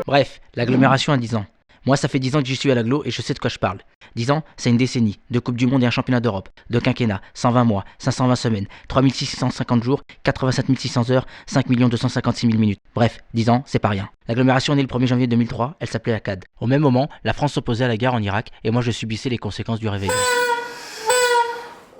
Bref, l'agglomération a 10 ans. Moi, ça fait 10 ans que j'y suis à l'agglo et je sais de quoi je parle. 10 ans, c'est une décennie, 2 Coupes du Monde et un championnat d'Europe, 2 quinquennats, 120 mois, 520 semaines, 3650 jours, 87 600 heures, 5 256 000 minutes. Bref, 10 ans, c'est pas rien. L'agglomération est née le 1er janvier 2003, elle s'appelait la CAD. Au même moment, la France s'opposait à la guerre en Irak et moi je subissais les conséquences du réveillon.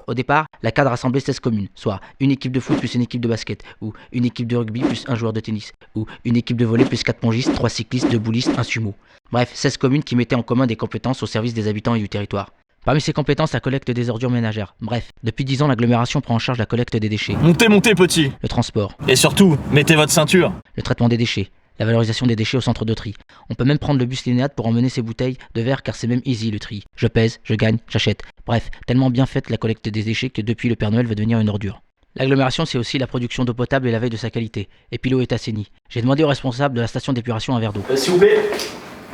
Au départ, la CAD rassemblait 16 communes, soit une équipe de foot plus une équipe de basket, ou une équipe de rugby plus un joueur de tennis, ou une équipe de volley plus 4 pongistes, 3 cyclistes, 2 boulistes, un sumo. Bref, 16 communes qui mettaient en commun des compétences au service des habitants et du territoire. Parmi ces compétences, la collecte des ordures ménagères. Bref, depuis 10 ans, l'agglomération prend en charge la collecte des déchets. Montez, petit. Le transport. Et surtout, mettez votre ceinture. Le traitement des déchets. La valorisation des déchets au centre de tri. On peut même prendre le bus Linéade pour emmener ses bouteilles de verre car c'est même easy le tri. Je pèse, je gagne, j'achète. Bref, tellement bien faite la collecte des déchets que depuis le Père Noël va devenir une ordure. L'agglomération, c'est aussi la production d'eau potable et la veille de sa qualité. Et puis l'eau est assainie. J'ai demandé au responsable de la station d'épuration un verre d'eau. S'il vous plaît.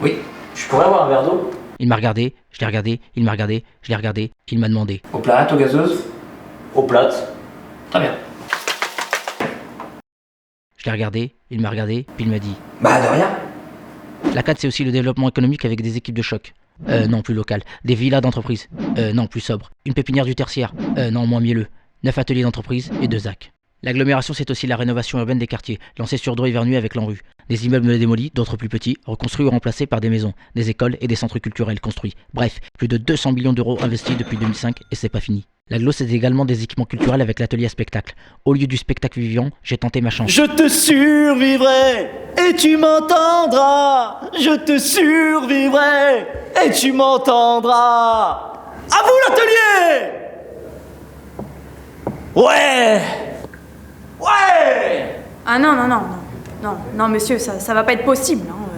Oui, je pourrais avoir un verre d'eau? Il m'a regardé, je l'ai regardé, il m'a regardé, je l'ai regardé, il m'a demandé. Aux plates, aux gazeuses? Aux plates. Très bien. Je l'ai regardé, il m'a regardé, puis il m'a dit. Bah de rien. La CAD, c'est aussi le développement économique avec des équipes de choc. Non, plus locales. Des villas d'entreprise. Non, plus sobres. Une pépinière du tertiaire. Non, moins mielleux. 9 ateliers d'entreprise et 2 ZAC. L'agglomération, c'est aussi la rénovation urbaine des quartiers, lancée sur Dreux et Vernouillet avec l'ANRU. Des immeubles démolis, d'autres plus petits, reconstruits ou remplacés par des maisons, des écoles et des centres culturels construits. Bref, plus de 200 millions d'euros investis depuis 2005 et c'est pas fini. L'agglo, c'est également des équipements culturels avec l'atelier à spectacle. Au lieu du spectacle vivant, j'ai tenté ma chance. Je te survivrai et tu m'entendras. Je te survivrai et tu m'entendras. À vous l'atelier. Ouais. Ouais. Ah non, monsieur, ça va pas être possible. Hein.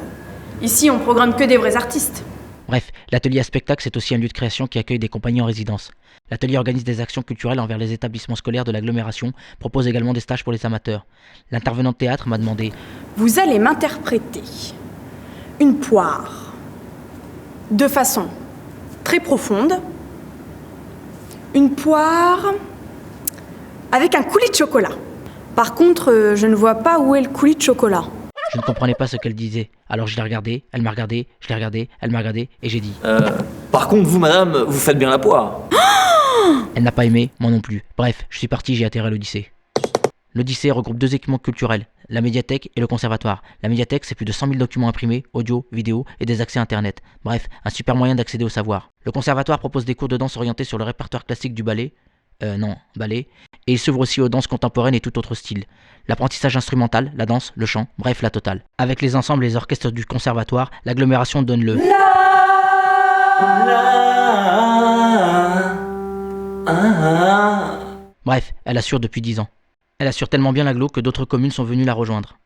Ici, on programme que des vrais artistes. Bref, l'atelier à spectacle, c'est aussi un lieu de création qui accueille des compagnies en résidence. L'atelier organise des actions culturelles envers les établissements scolaires de l'agglomération, propose également des stages pour les amateurs. L'intervenant de théâtre m'a demandé « Vous allez m'interpréter une poire de façon très profonde, une poire avec un coulis de chocolat. Par contre, je ne vois pas où est le coulis de chocolat. » Je ne comprenais pas ce qu'elle disait. Alors je l'ai regardée, elle m'a regardé, je l'ai regardée, elle m'a regardé et j'ai dit Par contre, vous, madame, vous faites bien la poire. Elle n'a pas aimé, moi non plus. Bref, je suis parti, j'ai atterri à l'Odyssée. L'Odyssée regroupe 2 équipements culturels, la médiathèque et le conservatoire. La médiathèque, c'est plus de 100 000 documents imprimés, audio, vidéo et des accès internet. Bref, un super moyen d'accéder au savoir. Le conservatoire propose des cours de danse orientés sur le répertoire classique du ballet. Ballet. Et il s'ouvre aussi aux danses contemporaines et tout autre style. L'apprentissage instrumental, la danse, le chant, bref la totale. Avec les ensembles et les orchestres du conservatoire, l'agglomération donne le Bref, elle assure depuis 10 ans. Elle assure tellement bien l'agglo que d'autres communes sont venues la rejoindre.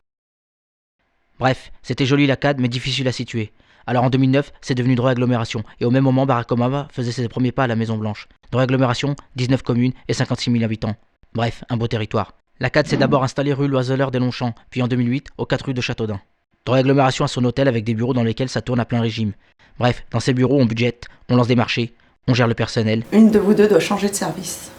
Bref, c'était joli la CAD mais difficile à situer. Alors en 2009, c'est devenu Dreux Agglomération, et au même moment, Barack Obama faisait ses premiers pas à la Maison Blanche. Dreux Agglomération, 19 communes et 56 000 habitants. Bref, un beau territoire. La CAD s'est d'abord installée rue Loiseleur des Longchamps, puis en 2008, aux 4 rues de Châteaudun. Dreux Agglomération a son hôtel avec des bureaux dans lesquels ça tourne à plein régime. Bref, dans ces bureaux, on budgète, on lance des marchés, on gère le personnel. Une de vous deux doit changer de service.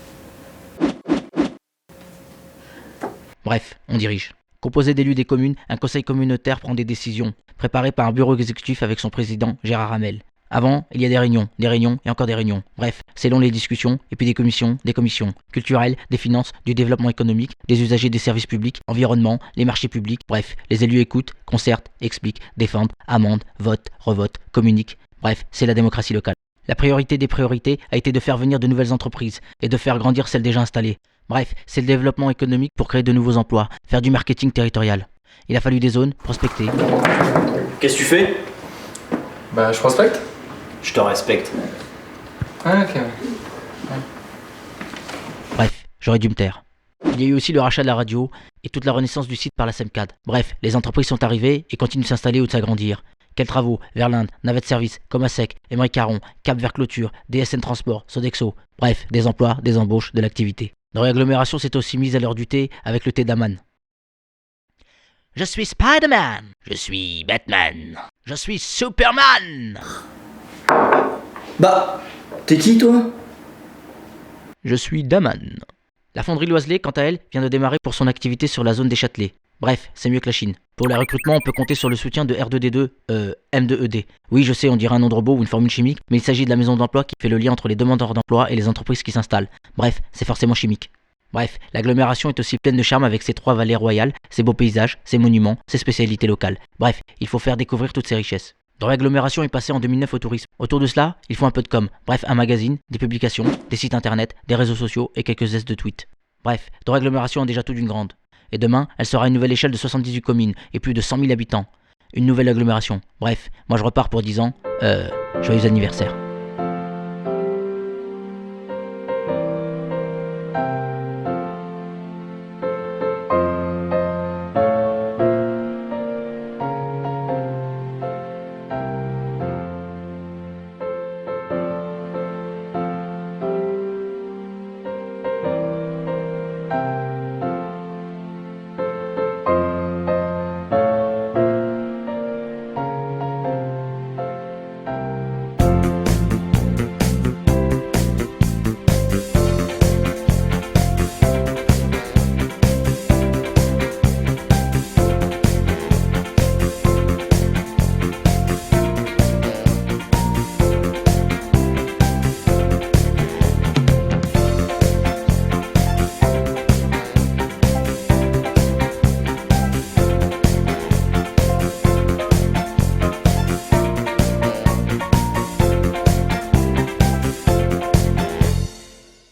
Bref, on dirige. Composé d'élus des communes, un conseil communautaire prend des décisions, préparé par un bureau exécutif avec son président, Gérard Hamel. Avant, il y a des réunions et encore des réunions. Bref, c'est long les discussions, et puis des commissions, culturelles, des finances, du développement économique, des usagers des services publics, environnement, les marchés publics. Bref, les élus écoutent, concertent, expliquent, défendent, amendent, votent, revotent, communiquent. Bref, c'est la démocratie locale. La priorité des priorités a été de faire venir de nouvelles entreprises et de faire grandir celles déjà installées. Bref, c'est le développement économique pour créer de nouveaux emplois, faire du marketing territorial. Il a fallu des zones, prospecter. Qu'est-ce que tu fais? Bah, je prospecte. Je te respecte. Ah, ok. Bref, j'aurais dû me taire. Il y a eu aussi le rachat de la radio et toute la renaissance du site par la SEMCAD. Bref, les entreprises sont arrivées et continuent de s'installer ou de s'agrandir. Quels travaux? Vers l'Inde, Navette Service, Comasec, Émeric Caron, Cap Vert Clôture, DSN Transport, Sodexo. Bref, des emplois, des embauches, de l'activité. Dans l'agglomération s'est aussi mise à l'heure du thé avec le thé d'Aman. Je suis Spider-Man. Je suis Batman. Je suis Superman. Bah, t'es qui toi? Je suis Daman. La fonderie Loiselet, quant à elle, vient de démarrer pour son activité sur la zone des Châtelets. Bref, c'est mieux que la Chine. Pour les recrutements, on peut compter sur le soutien de R2D2, M2ED. Oui, je sais, on dirait un nom de robot ou une formule chimique, mais il s'agit de la maison d'emploi qui fait le lien entre les demandeurs d'emploi et les entreprises qui s'installent. Bref, c'est forcément chimique. Bref, l'agglomération est aussi pleine de charme avec ses 3 vallées royales, ses beaux paysages, ses monuments, ses spécialités locales. Bref, il faut faire découvrir toutes ces richesses. Dans l'agglomération est passé en 2009 au tourisme. Autour de cela, il faut un peu de com. Bref, un magazine, des publications, des sites internet, des réseaux sociaux et quelques S de tweets. Bref, dans l'agglomération est déjà tout d'une grande. Et demain, elle sera à une nouvelle échelle de 78 communes et plus de 100 000 habitants. Une nouvelle agglomération. Bref, moi je repars pour 10 ans. Joyeux anniversaire.